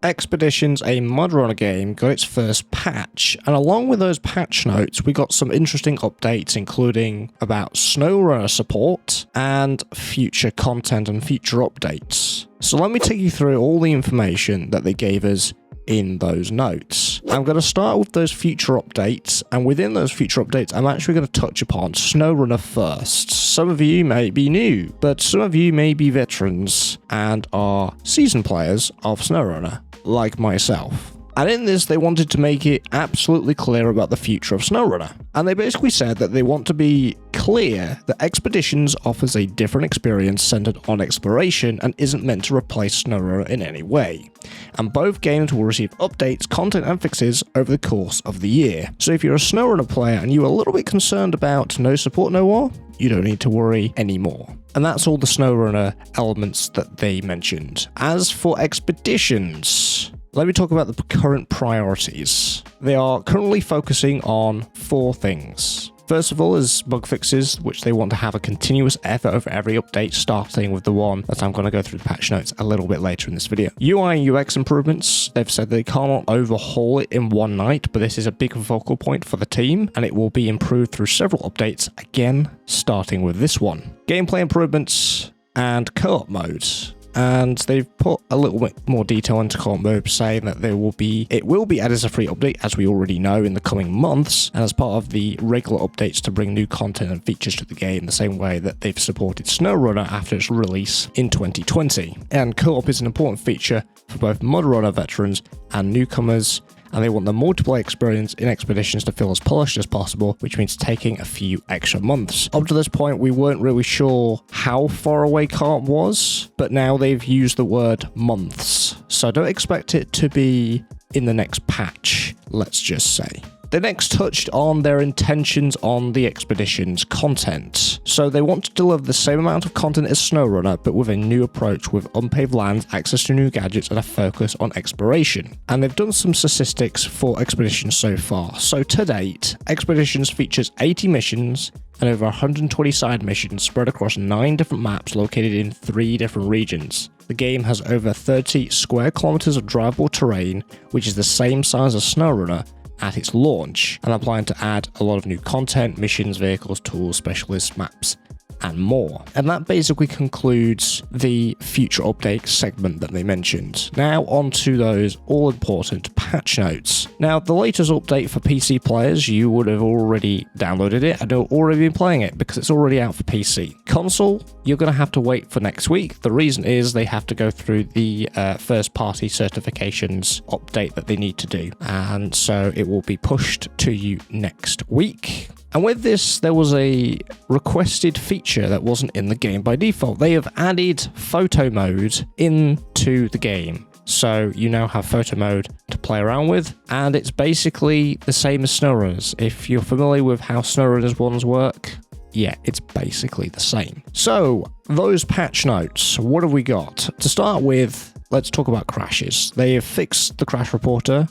Expeditions, a Mudrunner game, got its first patch, and along with those patch notes, we got some interesting updates, including about Snowrunner support and future content and future updates. So let me take you through all the information that they gave us in those notes. I'm going to start with those future updates, and within those future updates, I'm actually going to touch upon Snowrunner first. Some of you may be new, but some of you may be veterans and are seasoned players of Snowrunner, like myself. And in this, they wanted to make it absolutely clear about the future of Snowrunner. And they basically said that they want to be clear that Expeditions offers a different experience centered on exploration and isn't meant to replace Snowrunner in any way. And both games will receive updates, content, and fixes over the course of the year. So if you're a Snowrunner player and you're a little bit concerned about no support, no war, you don't need to worry anymore. And that's all the Snowrunner elements that they mentioned. As for Expeditions, let me talk about the current priorities. They are currently focusing on 4 things. First of all is bug fixes, which they want to have a continuous effort over every update, starting with the one that I'm going to go through the patch notes a little bit later in this video. UI and UX improvements, they've said they can't overhaul it in one night, but this is a big focal point for the team, and it will be improved through several updates, again, starting with this one. Gameplay improvements and co-op modes. And they've put a little bit more detail into co-op mode, saying that it will be added as a free update, as we already know, in the coming months, and as part of the regular updates to bring new content and features to the game, the same way that they've supported Snowrunner after its release in 2020. And co-op is an important feature for both Mudrunner veterans and newcomers, and they want the multiplayer experience in Expeditions to feel as polished as possible, which means taking a few extra months. Up to this point, we weren't really sure how far away co-op was, but now they've used the word months, so don't expect it to be in the next patch, let's just say. They next touched on their intentions on the Expeditions content. So they want to deliver the same amount of content as Snowrunner, but with a new approach with unpaved lands, access to new gadgets, and a focus on exploration. And they've done some statistics for Expeditions so far. So to date, Expeditions features 80 missions and over 120 side missions spread across 9 different maps located in 3 different regions. The game has over 30 square kilometers of drivable terrain, which is the same size as Snowrunner at its launch, and I'm planning to add a lot of new content, missions, vehicles, tools, specialists, maps, and more. And that basically concludes the future update segment that they mentioned. Now on to those all-important patch notes. Now, the latest update for PC players, you would have already downloaded it and already been playing it because it's already out for PC. Console, you're going to have to wait for next week. The reason is they have to go through the first-party certifications update that they need to do, and so it will be pushed to you next week. And with this, there was a requested feature that wasn't in the game by default. They have added photo mode into the game. So you now have photo mode to play around with, and it's basically the same as Snowrunners. If you're familiar with how Snowrunners ones work, yeah, it's basically the same. So, those patch notes, what have we got? To start with, let's talk about crashes. They have fixed the crash reporter.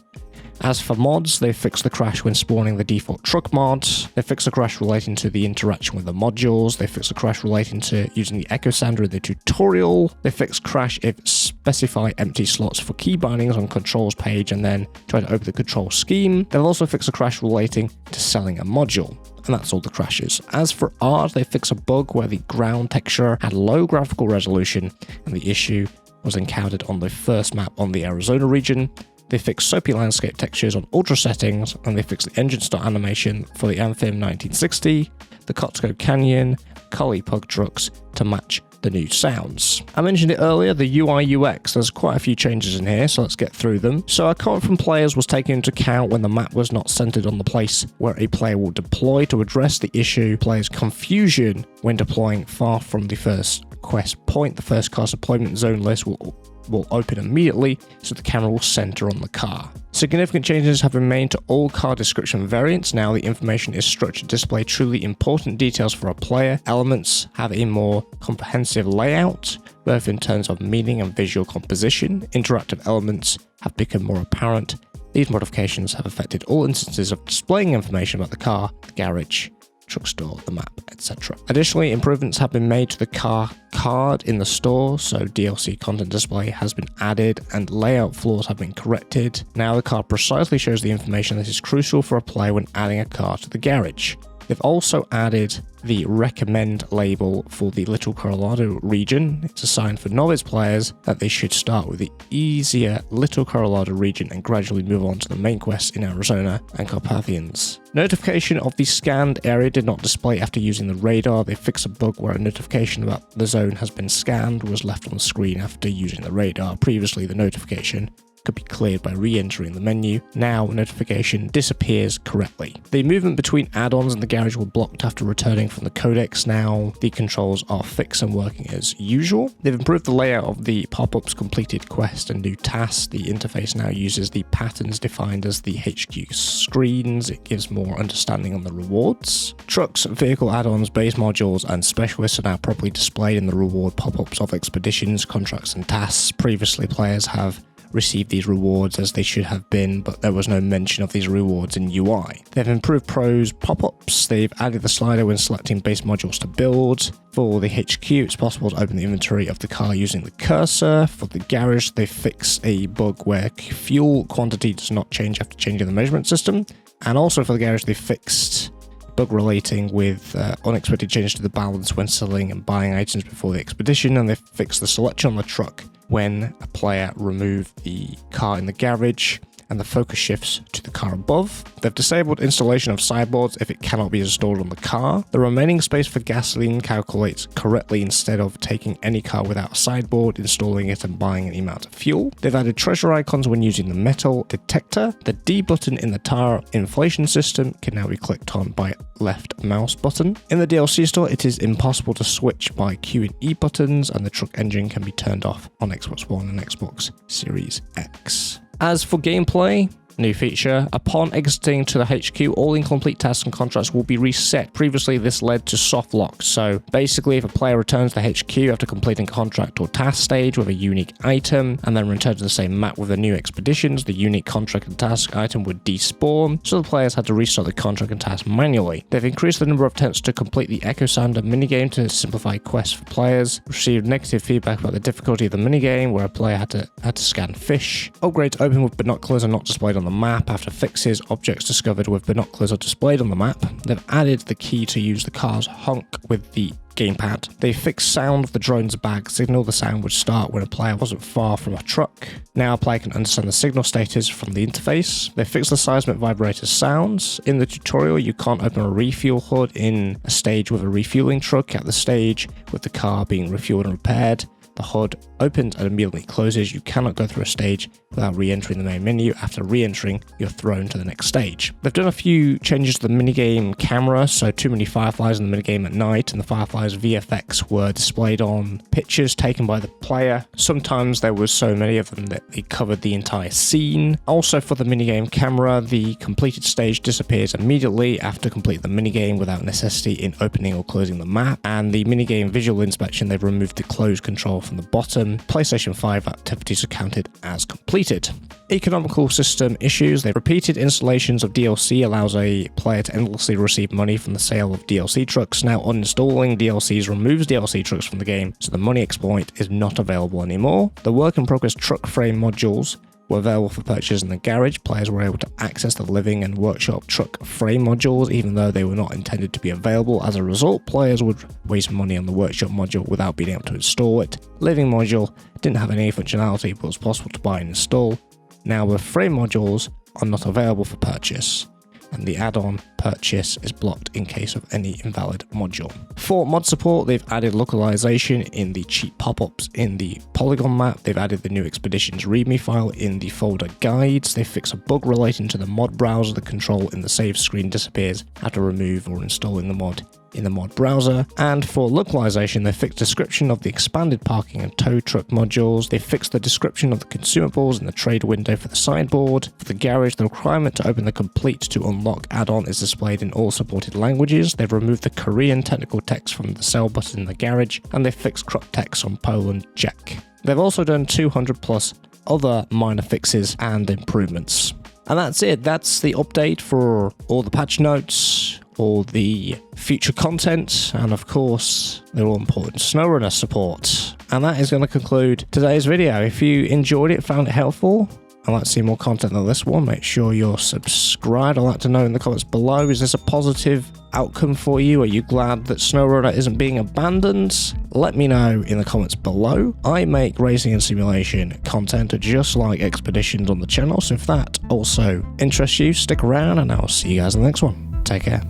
As for mods, they fixed the crash when spawning the default truck mod. They fixed the crash relating to the interaction with the modules. They fixed the crash relating to using the Echo Sander in the tutorial. They fixed crash if specify empty slots for key bindings on controls page and then try to open the control scheme. They've also fixed the crash relating to selling a module. And that's all the crashes. As for art, they fixed a bug where the ground texture had low graphical resolution, and the issue was encountered on the first map on the Arizona region. They fixed soapy landscape textures on ultra settings, and they fixed the engine start animation for the Anthem 1960, the Costco Canyon, Collie Pug trucks to match the new sounds. I mentioned it earlier, the UI UX, there's quite a few changes in here, so let's get through them. So a comment from players was taken into account when the map was not centered on the place where a player will deploy to address the issue. Players' confusion when deploying far from the first quest point. The first car's deployment zone list will open immediately, so the camera will center on the car. Significant changes have been made to all car description variants. Now the information is structured to display truly important details for a player. Elements have a more comprehensive layout, both in terms of meaning and visual composition. Interactive elements have become more apparent. These modifications have affected all instances of displaying information about the car, the garage, truck store, the map, etc. Additionally, improvements have been made to the car card in the store, so DLC content display has been added and layout flaws have been corrected. Now the card precisely shows the information that is crucial for a player when adding a car to the garage. They've also added the recommend label for the Little Colorado region. It's a sign for novice players that they should start with the easier Little Colorado region and gradually move on to the main quests in Arizona and Carpathians. Notification of the scanned area did not display after using the radar. They fixed a bug where a notification about the zone has been scanned was left on the screen after using the radar. Previously, the notification could be cleared by re-entering the menu. Now, notification disappears correctly. The movement between add-ons in the garage were blocked after returning from the codex. Now, the controls are fixed and working as usual. They've improved the layout of the pop-ups, completed quest and new tasks. The interface now uses the patterns defined as the HQ screens. It gives more understanding on the rewards. Trucks, vehicle add-ons, base modules, and specialists are now properly displayed in the reward pop-ups of expeditions, contracts, and tasks. Previously, players have received these rewards as they should have been, but there was no mention of these rewards in UI. They've improved pros pop-ups. They've added the slider when selecting base modules to build. For the HQ, it's possible to open the inventory of the car using the cursor. For the garage, they fixed a bug where fuel quantity does not change after changing the measurement system. And also for the garage, they fixed bug relating with unexpected changes to the balance when selling and buying items before the expedition, and they fixed the selection on the truck when a player removed the car in the garage and the focus shifts to the car above. They've disabled installation of sideboards if it cannot be installed on the car. The remaining space for gasoline calculates correctly instead of taking any car without a sideboard, installing it and buying any amount of fuel. They've added treasure icons when using the metal detector. The D button in the tire inflation system can now be clicked on by left mouse button. In the DLC store, it is impossible to switch by Q and E buttons, and the truck engine can be turned off on Xbox One and Xbox Series X. As for gameplay, new feature, upon exiting to the HQ, all incomplete tasks and contracts will be reset. Previously, this led to soft locks. So basically, if a player returns to the HQ after completing a contract or task stage with a unique item, and then return to the same map with the new expeditions, the unique contract and task item would despawn, so the players had to restart the contract and task manually. They've increased the number of attempts to complete the Echo Sounder minigame to simplify quests for players. Received negative feedback about the difficulty of the minigame, where a player had to scan fish. Upgrades open with binoculars are not displayed on the map. After fixes, objects discovered with binoculars are displayed on the map. They've added the key to use the car's honk with the gamepad. They fixed sound of the drone's bag signal. The sound would start when a player wasn't far from a truck. Now a player can understand the signal status from the interface. They fixed the seismic vibrator sounds. In the tutorial, you can't open a refuel hood in a stage with a refueling truck. At the stage with the car being refueled and repaired, the hood opens and immediately closes. You cannot go through a stage without re-entering the main menu. After re-entering, you're thrown to the next stage. They've done a few changes to the minigame camera, so too many fireflies in the minigame at night, and the fireflies VFX were displayed on pictures taken by the player. Sometimes there was so many of them that they covered the entire scene. Also for the minigame camera, the completed stage disappears immediately after completing the minigame without necessity in opening or closing the map, and the minigame visual inspection, they've removed the close control from the bottom. PlayStation 5 activities are counted as completed. Economical system issues. The repeated installations of DLC allows a player to endlessly receive money from the sale of DLC trucks. Now uninstalling DLCs removes DLC trucks from the game, so the money exploit is not available anymore. The work in progress truck frame modules were available for purchase in the garage. Players were able to access the living and workshop truck frame modules even though they were not intended to be available. As a result, players would waste money on the workshop module without being able to install it. Living module didn't have any functionality but was possible to buy and install. Now the frame modules are not available for purchase, and the add-on purchase is blocked in case of any invalid module. For mod support, they've added localization in the cheat pop-ups in the polygon map. They've added the new expeditions readme file in the folder guides. They fix a bug relating to the mod browser. The control in the save screen disappears after remove or installing the mod in the mod browser. And for localization, they fixed description of the expanded parking and tow truck modules. They fixed the description of the consumables in the trade window for the sideboard. For the garage, the requirement to open the complete to unlock add-on is displayed in all supported languages. They've removed the Korean technical text from the sell button in the garage, and they fixed crop text on Poland Czech. They've also done 200 plus other minor fixes and improvements. And that's it. That's the update for all the patch notes, all the future content, and of course, the all-important Snowrunner support. And that is going to conclude today's video. If you enjoyed it, found it helpful, I'd like to see more content than this one, make sure you're subscribed. I'd like to know in the comments below, is this a positive outcome for you? Are you glad that Snowrunner isn't being abandoned? Let me know in the comments below. I make racing and simulation content just like expeditions on the channel, so if that also interests you, stick around and I'll see you guys in the next one. Take care.